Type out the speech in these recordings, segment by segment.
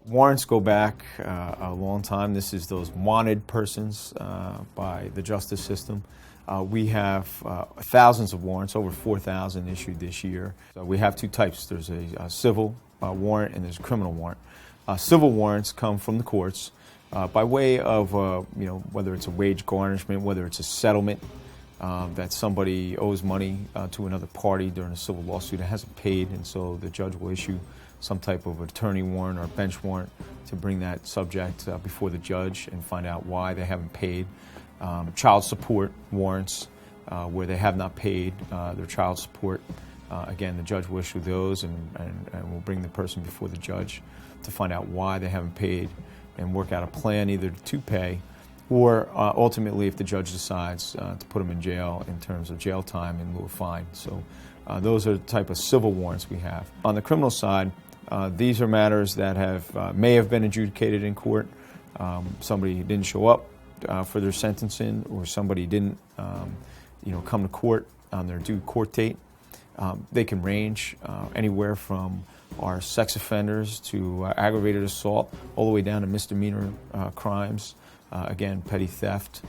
Warrants go back a long time. This is those wanted persons by the justice system. We have thousands of warrants, over 4,000 issued this year. So we have two types. There's a civil warrant and there's a criminal warrant. Civil warrants come from the courts by way of, whether it's a wage garnishment, whether it's a settlement, that somebody owes money to another party during a civil lawsuit and hasn't paid, and so the judge will issue some type of attorney warrant or bench warrant to bring that subject before the judge and find out why they haven't paid. Child support warrants where they have not paid their child support. Again, the judge will issue those and will bring the person before the judge to find out why they haven't paid and work out a plan either to pay or ultimately, if the judge decides to put them in jail in terms of jail time in lieu of fine. So those are the type of civil warrants we have. On the criminal side, these are matters that may have been adjudicated in court. Somebody didn't show up for their sentencing, or somebody didn't come to court on their due court date. They can range anywhere from our sex offenders to aggravated assault, all the way down to misdemeanor crimes. Again, petty theft,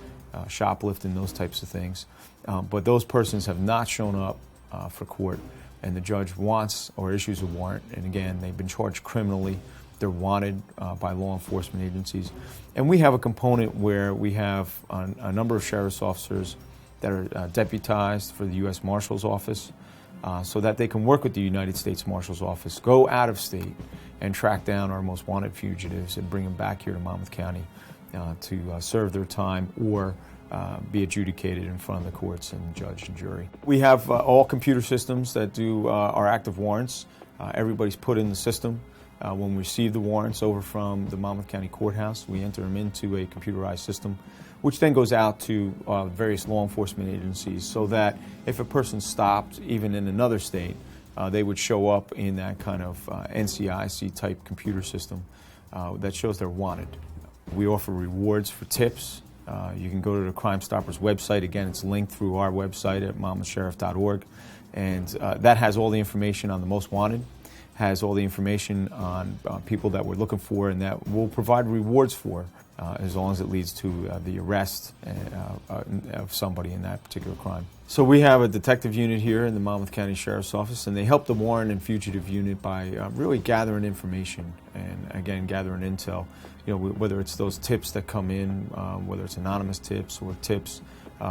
shoplifting, those types of things. But those persons have not shown up for court, and the judge wants or issues a warrant. And again, they've been charged criminally. They're wanted by law enforcement agencies. And we have a component where we have a number of sheriff's officers that are deputized for the U.S. Marshal's Office so that they can work with the United States Marshal's Office, go out of state and track down our most wanted fugitives and bring them back here to Monmouth County to serve their time or be adjudicated in front of the courts and judge and jury. We have all computer systems that do our active warrants. Everybody's put in the system. When we receive the warrants over from the Monmouth County Courthouse, we enter them into a computerized system, which then goes out to various law enforcement agencies so that if a person stopped, even in another state, they would show up in that kind of NCIC type computer system that shows they're wanted. We offer rewards for tips. You can go to the Crime Stoppers website. Again, it's linked through our website at monmouthsheriff.org. And that has all the information on the most wanted, has all the information on people that we're looking for and that we'll provide rewards for as long as it leads to the arrest of somebody in that particular crime. So we have a detective unit here in the Monmouth County Sheriff's Office, and they help the warrant and fugitive unit by really gathering information and, again, gathering intel. Whether it's those tips that come in, whether it's anonymous tips or tips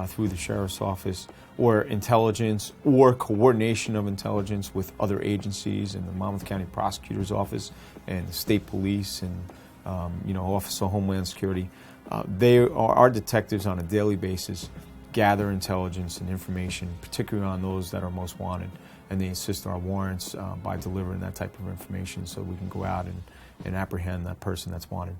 through the Sheriff's Office, or intelligence or coordination of intelligence with other agencies in the Monmouth County Prosecutor's Office and the State Police and Office of Homeland Security. Our detectives on a daily basis gather intelligence and information, particularly on those that are most wanted, and they assist our warrants by delivering that type of information so we can go out and apprehend that person that's wanted.